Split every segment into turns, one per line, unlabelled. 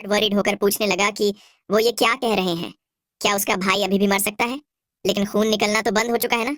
Worried होकर पूछने लगा कि वो ये क्या कह रहे हैं, क्या उसका भाई अभी भी मर सकता है? लेकिन खून निकलना तो बंद हो चुका है ना।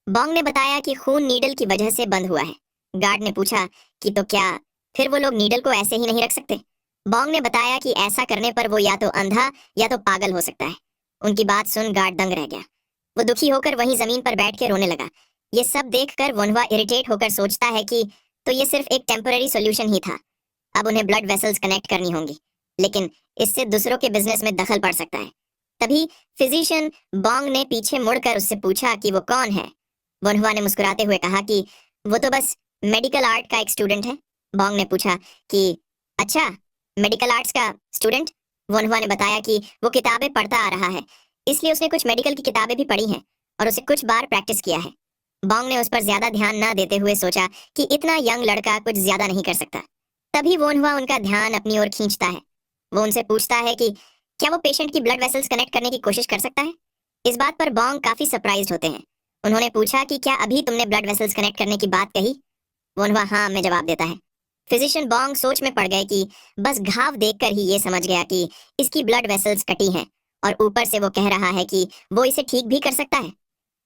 बॉन्ग ने बताया कि खून नीडल की वजह से बंद हुआ है। गार्ड ने पूछा कि तो क्या फिर वो लोग नीडल को ऐसे ही नहीं रख सकते? बॉन्ग ने बताया कि ऐसा करने पर वो या तो अंधा या तो पागल हो सकता है। उनकी बात सुन गार्ड दंग रह गया। वो दुखी होकर वहीं जमीन पर बैठ के रोने लगा। ये सब देखकर वनवा इरिटेट होकर सोचता है कि तो ये सिर्फ एक टेम्पररी सॉल्यूशन ही था। अब उन्हें ब्लड वेसल्स कनेक्ट करनी होंगी, लेकिन इससे दूसरों के बिजनेस में दखल पड़ सकता है। तभी फिजिशियन बॉन्ग ने पीछे मुड़कर उससे पूछा कि वो कौन है। वनहुआ ने मुस्कुराते हुए कहा कि वो तो बस मेडिकल आर्ट का एक स्टूडेंट है। बॉन्ग ने पूछा कि अच्छा, मेडिकल आर्ट्स का स्टूडेंट? वनहुआ ने बताया कि वो किताबें पढ़ता आ रहा है, इसलिए उसने कुछ मेडिकल की किताबें भी पढ़ी हैं और उसे कुछ बार प्रैक्टिस किया है। बॉन्ग ने उस पर ज्यादा ध्यान न देते हुए सोचा कि इतना यंग लड़का कुछ ज्यादा नहीं कर सकता। तभी वनहुआ उनका ध्यान अपनी ओर खींचता है। वो उनसे पूछता है कि क्या वो पेशेंट की ब्लड वेसल्स कनेक्ट करने की कोशिश कर सकता है? इस बात पर बॉन्ग काफी सरप्राइज्ड होते हैं। उन्होंने पूछा कि क्या अभी तुमने ब्लड वेसल्स कनेक्ट करने की बात कही? वनहुआ हाँ में जवाब देता है। फिजिशियन बॉन्ग सोच में पड़ गए कि बस घाव देखकर ही ये समझ गया कि इसकी ब्लड वेसल्स कटी हैं, और ऊपर से वो कह रहा है कि वो इसे ठीक भी कर सकता है।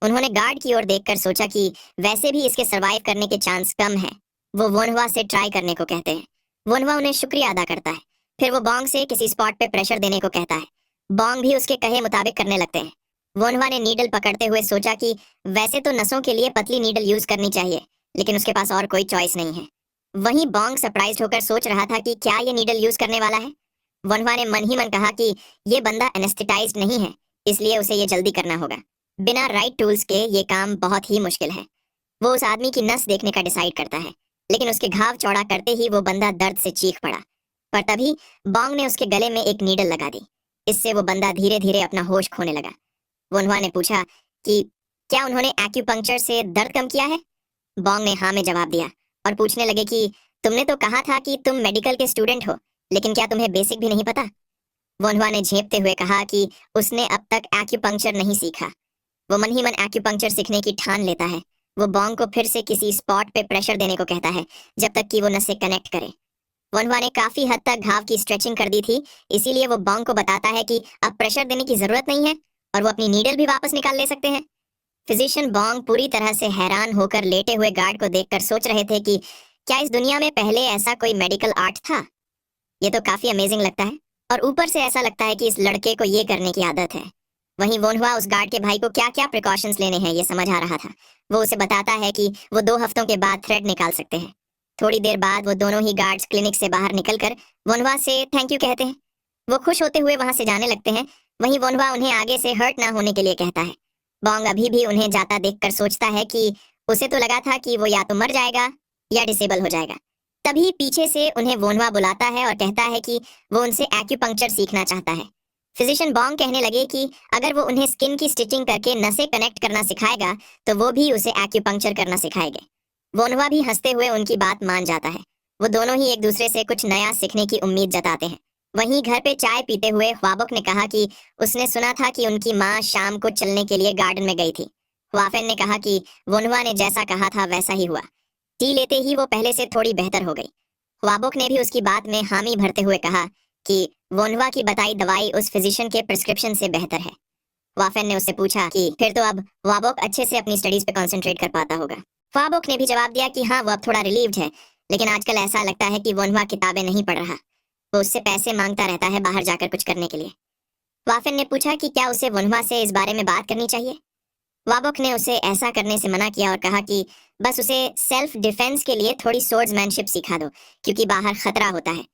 उन्होंने गार्ड की ओर देखकर सोचा कि वैसे भी इसके सरवाइव करने के चांस कम है। वो वनहुआ से ट्राई करने को कहते हैं। वनहुआ उन्हें शुक्रिया अदा करता है। फिर वो बॉन्ग से किसी स्पॉट पे प्रेशर देने को कहता है। बॉन्ग भी उसके कहे मुताबिक करने लगते हैं। वनहुआ ने नीडल पकड़ते हुए सोचा कि वैसे तो नसों के लिए पतली नीडल यूज करनी चाहिए, लेकिन उसके पास और कोई चॉइस नहीं है। वहीं बॉन्ग सरप्राइज्ड होकर सोच रहा था कि क्या ये नीडल यूज करने वाला है। वनहुआ ने मन ही मन कहा कि ये बंदा एनेस्थेटाइज्ड नहीं है, इसलिए उसे ये जल्दी करना होगा। बिना राइट टूल्स के ये काम बहुत ही मुश्किल है। वो उस आदमी की नस देखने का डिसाइड करता है, लेकिन उसके घाव चौड़ा करते ही वो बंदा दर्द से चीख पड़ा। पर तभी बॉन्ग ने उसके गले में एक नीडल लगा दी। इससे वो बंदा धीरे धीरे अपना होश खोने लगा। वनहुआ ने पूछा कि क्या उन्होंने एक्यूपंक्चर से दर्द कम किया है? बॉन्ग ने हाँ में जवाब दिया और पूछने लगे कि तुमने तो कहा था कि तुम मेडिकल के स्टूडेंट हो, लेकिन क्या तुम्हें बेसिक भी नहीं पता? वनहुआ ने झेपते हुए कहा कि उसने अब तक एक्यूपंक्चर नहीं सीखा। वो मन ही मन एक्यूपंक्चर सीखने की ठान लेता है। वो बॉन्ग को फिर से किसी स्पॉट पे प्रेशर देने को कहता है, जब तक कि वो नसें कनेक्ट करे। वनहुआ ने काफी हद तक घाव की स्ट्रेचिंग कर दी थी, इसीलिए वो बॉन्ग को बताता है कि अब प्रेशर देने की जरूरत नहीं है और वो अपनी नीडल भी वापस निकाल ले सकते हैं। फिजिशियन बॉन्ग पूरी तरह से हैरान होकर लेटे हुए गार्ड को देखकर सोच रहे थे कि क्या इस दुनिया में पहले ऐसा कोई मेडिकल आर्ट था? ये तो काफी अमेजिंग लगता है, और ऊपर से ऐसा लगता है कि इस लड़के को ये करने की आदत है। वहीं वनहुआ उस गार्ड के भाई को क्या क्या प्रिकॉशंस लेने हैं ये समझ आ रहा था। वो उसे बताता है कि वो 2 हफ्तों के बाद थ्रेड निकाल सकते हैं। थोड़ी देर बाद वो दोनों ही गार्ड्स क्लिनिक से बाहर निकलकर वनहुआ से थैंक यू कहते हैं। वो खुश होते हुए वहां से जाने लगते हैं। वहीं वनहुआ उन्हें आगे से हर्ट ना होने के लिए कहता है। बॉन्ग अभी भी उन्हें जाता देखकर सोचता है कि उसे तो लगा था कि वो या तो मर जाएगा या डिसेबल हो जाएगा। तभी पीछे से उन्हें वनहुआ बुलाता है और कहता है कि वो उनसे एक्यूपंक्चर सीखना चाहता है। फिजिशियन बॉन्ग कहने लगे कि अगर वो उन्हें स्किन की स्टिचिंग करके नसें कनेक्ट करना सिखाएगा, तो वो भी उसे एक्यूपंक्चर करना सिखाएंगे। वनहुआ भी हंसते हुए उनकी बात मान जाता है। वो दोनों ही एक दूसरे से कुछ नया सीखने की उम्मीद जताते हैं। वहीं घर पे चाय पीते हुए ख्वाबोक ने कहा कि उसने सुना था कि उनकी माँ शाम को चलने के लिए गार्डन में गई थी। ख्वाफेन ने कहा कि वनहुआ ने जैसा कहा था वैसा ही हुआ। टी लेते ही वो पहले से थोड़ी बेहतर हो गई। ख्वाबोक ने भी उसकी बात में हामी भरते हुए कहा कि वनहुआ की बताई दवाई उस फिजिशियन के प्रिस्क्रिप्शन से बेहतर है। वाफेन ने उससे पूछा कि फिर तो अब ख्वाबोक अच्छे से अपनी स्टडीज पे कंसंट्रेट कर पाता होगा। ख्वाबोक ने भी जवाब दिया कि हाँ, वो अब थोड़ा रिलीव्ड है, लेकिन आजकल ऐसा लगता है कि वनहुआ किताबें नहीं पढ़ रहा। वो उससे पैसे मांगता रहता है बाहर जाकर कुछ करने के लिए। वाफेन ने पूछा कि क्या उसे वनहुआ से इस बारे में बात करनी चाहिए। वाबक ने उसे ऐसा करने से मना किया और कहा कि बस उसे सेल्फ डिफेंस के लिए थोड़ी सोर्ड्समैनशिप सिखा दो, क्योंकि बाहर खतरा होता है।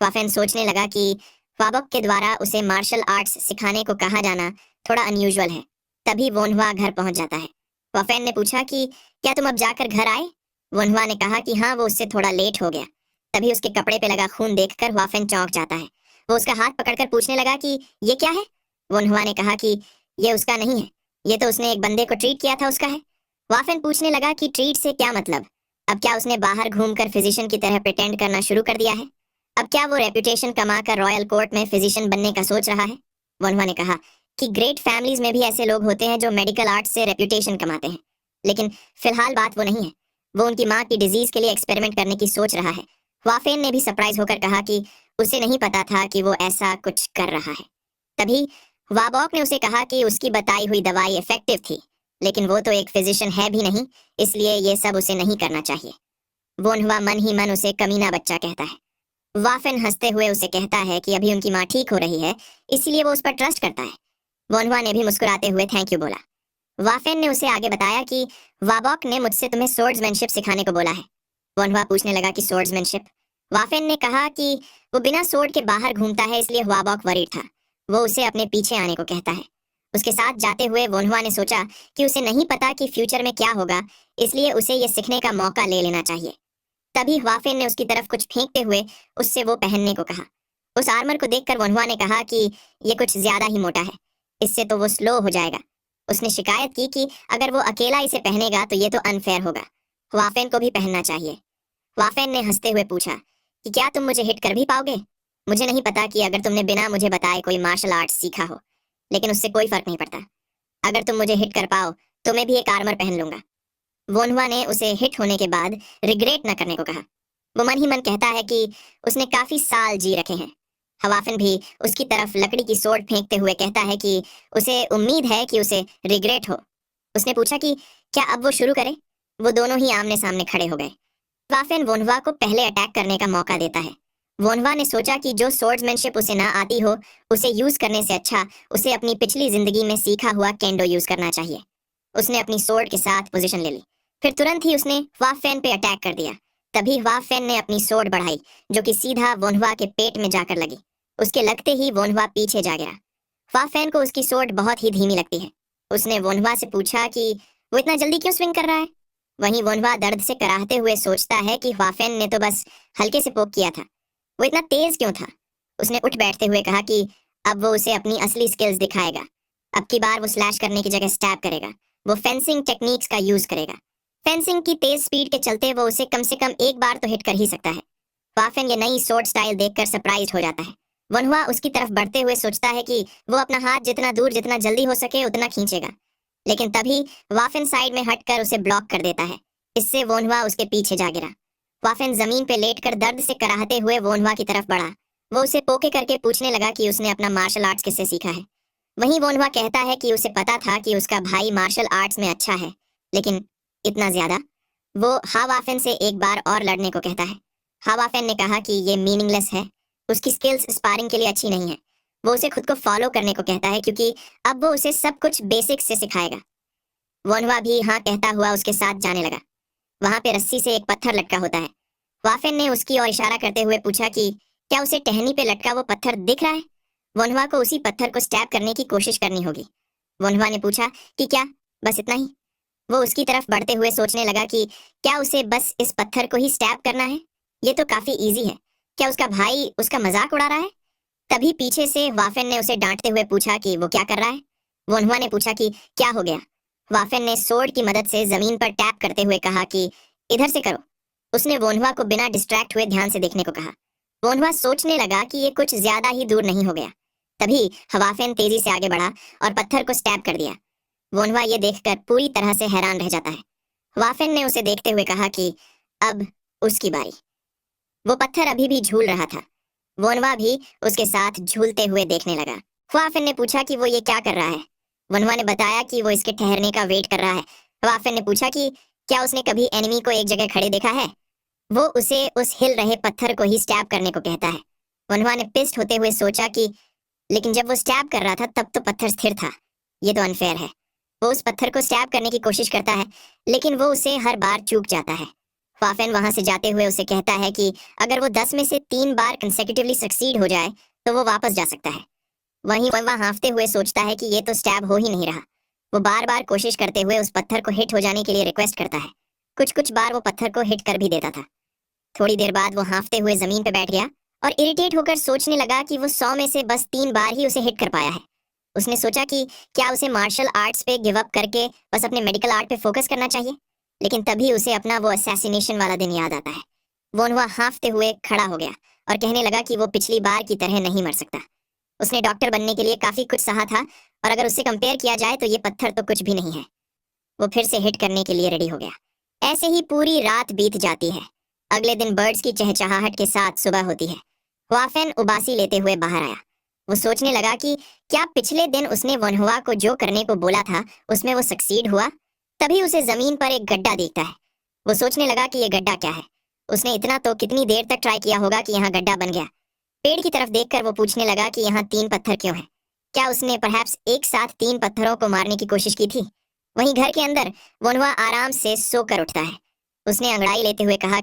वाफेन सोचने लगा कि वाबक के द्वारा उसे मार्शल आर्ट्स सिखाने को कहा जाना थोड़ा अनयूजुअल है। तभी वनहुआ घर पहुंच जाता है। वाफेन ने पूछा कि क्या तुम अब जाकर घर आए? वनहुआ ने कहा कि हाँ, वो उससे थोड़ा लेट हो गया। तभी उसके कपड़े पे लगा खून देखकर वाफेन चौंक जाता है। वो उसका हाथ पकड़कर पूछने लगा कि ये क्या है? वनहुआ ने कहा कि ये उसका नहीं है, ये तो उसने एक बंदे को ट्रीट किया था उसका है। वाफेन पूछने लगा कि ट्रीट से क्या मतलब? अब क्या उसने बाहर घूमकर फिजिशियन की तरह प्रिटेंड करना शुरू कर दिया है? अब क्या वो रेपुटेशन कमाकर रॉयल कोर्ट में फिजिशियन बनने का सोच रहा है? वनहुआ ने कहा कि ग्रेट फैमिलीज में भी ऐसे लोग होते हैं जो मेडिकल आर्ट से रेपुटेशन कमाते हैं, लेकिन फिलहाल बात वो नहीं है। वो उनकी माँ की डिजीज के लिए एक्सपेरिमेंट करने की सोच रहा है। वाफेन ने भी सरप्राइज होकर कहा कि उसे नहीं पता था कि वो ऐसा कुछ कर रहा है। तभी वाबॉक ने उसे कहा कि उसकी बताई हुई दवाई इफेक्टिव थी, लेकिन वो तो एक फिजिशियन है भी नहीं, इसलिए ये सब उसे नहीं करना चाहिए। वोन्हवा मन ही मन उसे कमीना बच्चा कहता है। वाफेन हंसते हुए उसे कहता है कि अभी उनकी माँ ठीक हो रही है, इसलिए वो उस पर ट्रस्ट करता है। वोन्हवा ने भी मुस्कुराते हुए थैंक यू बोला। वाफेन ने उसे आगे बताया कि वाबॉक ने मुझसे तुम्हें स्वॉर्ड्समैनशिप सिखाने को बोला है। वोन्हवा पूछने लगा कि स्वॉर्ड्समैनशिप। वाफेन ने कहा कि वो बिना स्वॉर्ड के बाहर घूमता है, इसलिए वाबॉक वरीड था। वो उसे अपने पीछे आने को कहता है। उसके साथ जाते हुए वोन्हवा ने सोचा कि उसे नहीं पता कि फ्यूचर में क्या होगा, इसलिए उसे ये सीखने का मौका ले लेना चाहिए। तभी वाफेन ने उसकी तरफ कुछ फेंकते हुए उससे वो पहनने को कहा। उस आर्मर को देखकर वोन्हवा ने कहा कि ये कुछ ज्यादा ही मोटा है, इससे तो वो स्लो हो जाएगा। उसने शिकायत की कि अगर वो अकेला इसे पहनेगा तो ये तो अनफेयर होगा, वाफेन को भी पहनना चाहिए। वाफेन ने हंसते हुए पूछा कि क्या तुम मुझे हिट कर भी पाओगे? मुझे नहीं पता कि अगर तुमने बिना मुझे बताए कोई मार्शल आर्ट सीखा हो, लेकिन उससे कोई फर्क नहीं पड़ता। अगर तुम मुझे हिट कर पाओ तो मैं भी एक आर्मर पहन लूंगा। वोन्हवा ने उसे हिट होने के बाद रिग्रेट न करने को कहा। वो मन ही मन कहता है कि उसने काफी साल जी रखे हैं। हवाफिन भी उसकी तरफ लकड़ी की सोर्ड फेंकते हुए कहता है कि उसे उम्मीद है कि उसे रिग्रेट हो। उसने पूछा कि क्या अब वो शुरू करे? वो दोनों ही आमने सामने खड़े हो गए। वाफेन वोन्हवा को पहले अटैक करने का मौका देता है। वोन्हवा ने सोचा कि जो स्वॉर्ड्समैनशिप उसे ना आती हो, उसे यूज करने से अच्छा उसे अपनी पिछली जिंदगी में सीखा हुआ केंडो यूज करना चाहिए। उसने अपनी सोर्ड के साथ पोजीशन ले ली, फिर तुरंत ही उसने वाफेन पे अटैक कर दिया। तभी वाफेन ने अपनी सोर्ड बढ़ाई, जो कि सीधा वोन्हवा के पेट में जाकर लगी। उसके लगते ही वोन्हवा पीछे जा गिरा। वाफेन को उसकी सोर्ड बहुत ही धीमी लगती है। उसने वोन्हवा से पूछा कि वो इतना जल्दी क्यों स्विंग कर रहा है। वहीं वोन्हवा दर्द से कराहते हुए सोचता है कि वाफेन ने तो बस हल्के से पोक किया था, वो इतना तेज क्यों था। उसने उठ बैठते हुए कहा कि अब वो उसे अपनी असली स्किल्स दिखाएगा। अब की बार वो स्लैश करने की जगह स्टैब करेगा। वो फेंसिंग टेक्निक्स का यूज करेगा। फेंसिंग की तेज स्पीड के चलते वो उसे कम से कम एक बार तो हिट कर ही सकता है। वाफेन ये नई सोर्ड स्टाइल देखकर सरप्राइज हो जाता है। वनहुआ उसकी तरफ बढ़ते हुए सोचता है कि वो अपना हाथ जितना दूर जितना जल्दी हो सके उतना खींचेगा, लेकिन तभी वाफिन साइड में हटकर उसे ब्लॉक कर देता है। इससे वोन्हुआ उसके पीछे जा गिरा। वाफिन जमीन पे लेटकर दर्द से कराहते हुए वोन्हुआ की तरफ बढ़ा। वो उसे पोके करके पूछने लगा कि उसने अपना मार्शल आर्ट्स किससे सीखा है। वहीं वोन्हुआ कहता है कि उसे पता था कि उसका भाई मार्शल आर्ट्स में अच्छा है, लेकिन इतना ज्यादा। वो हावाफिन से एक बार और लड़ने को कहता है। हावाफिन ने कहा कि ये मीनिंगलेस है, उसकी स्किल्स स्पारिंग के लिए अच्छी नहीं है। वो उसे खुद को फॉलो करने को कहता है क्योंकि अब वो उसे सब कुछ बेसिक्स से सिखाएगा। वोन्हुआ भी हाँ कहता हुआ उसके साथ जाने लगा। वहां पे रस्सी से एक पत्थर लटका होता है। वाफिन ने उसकी ओर इशारा करते हुए पूछा कि क्या उसे टहनी पे लटका वो पत्थर दिख रहा है। वोन्हुआ को उसी पत्थर को स्टैब करने की कोशिश करनी होगी। वोन्हुआ ने पूछा कि क्या बस इतना ही। वो उसकी तरफ बढ़ते हुए सोचने लगा कि क्या उसे बस इस पत्थर को ही स्टैब करना है। ये तो काफी इजी है। क्या उसका भाई उसका मजाक उड़ा रहा है? तभी पीछे से वाफिन ने उसे डांटते हुए पूछा कि वो क्या कर रहा है। वोन्हुआ ने पूछा कि क्या हो गया। वाफिन ने सोर्ड की मदद से जमीन पर टैप करते हुए कहा कि इधर से करो। उसने वोन्हुआ को बिना डिस्ट्रैक्ट हुए ध्यान से देखने को कहा। वोन्हुआ सोचने लगा कि ये कुछ ज्यादा ही दूर नहीं हो गया। तभी हवाफिन तेजी से आगे बढ़ा और पत्थर को स्टैब कर दिया। वोन्हुआ ये देखकर पूरी तरह से हैरान रह जाता है। वाफिन ने उसे देखते हुए कहा कि अब उसकी बारी। वो पत्थर अभी भी झूल रहा था। वोन्हुआ भी उसके साथ झूलते हुए देखने लगा। वाफिन ने पूछा कि वो ये क्या कर रहा है। वोन्हुआ ने बताया कि वो इसके ठहरने का वेट कर रहा है। वाफिन ने पूछा कि क्या उसने कभी एनिमी को एक जगह खड़े देखा है। वो उसे उस हिल रहे पत्थर को ही स्टैब करने को कहता है। वोन्हुआ ने पिस्ट होते हुए सोचा कि लेकिन जब वो स्टैब कर रहा था तब तो पत्थर स्थिर था, ये तो अनफेयर है। वो उस पत्थर को स्टैब करने की कोशिश करता है, लेकिन वो उसे हर बार चूक जाता है। वाफिन वहां से जाते हुए उसे कहता है कि अगर वो 10 में से 3 बार कंसेक्यूटिवली सक्सीड हो जाए तो वो वापस जा सकता है। वहीं वह हांफते हुए सोचता है कि ये तो स्टैब हो ही नहीं रहा। वो बार बार कोशिश करते हुए उस पत्थर को हिट हो जाने के लिए रिक्वेस्ट करता है। कुछ कुछ बार वो पत्थर को हिट कर भी देता था। थोड़ी देर बाद वो हांफते हुए जमीन पर बैठ गया और इरिटेट होकर सोचने लगा कि वो 100 में से बस 3 बार ही उसे हिट कर पाया है। उसने सोचा कि क्या उसे मार्शल आर्ट्स पे गिव अप करके बस अपने मेडिकल आर्ट पे फोकस करना चाहिए, लेकिन तभी उसे अपना वो असैसिनेशन वाला दिन याद आता है। वोन्हुआ हांफते हुए खड़ा हो गया और कहने लगा कि वो पिछली बार की तरह नहीं मर सकता। उसने डॉक्टर बनने के लिए काफी कुछ सहा था और अगर उससे कंपेयर किया जाए तो ये पत्थर तो कुछ भी नहीं है। वो फिर से हिट करने के लिए रेडी हो गया। ऐसे ही पूरी रात बीत जाती है। अगले दिन बर्ड्स की चहचहाहट के साथ सुबह होती है। हुआफेन उबासी लेते हुए बाहर आया। वो सोचने लगा कि क्या पिछले दिन उसने वनहुआ को जो करने को बोला था उसमें वो सक्सीड हुआ। तभी उसे जमीन पर एक गड्ढा दिखता है। वो सोचने लगा कि ये गड्ढा क्या है। उसने इतना तो कितनी देर तक ट्राई किया होगा कि यहाँ गड्ढा बन गया। पेड़ की तरफ देखकर वो पूछने लगा कि यहाँ 3 पत्थर क्यों है। क्या उसने परहैप्स एक साथ 3 पत्थरों को मारने की कोशिश की थी। वहीं घर के अंदर वनहुआ आराम से सोकर उठता है। उसने अंगड़ाई लेते हुए कहा,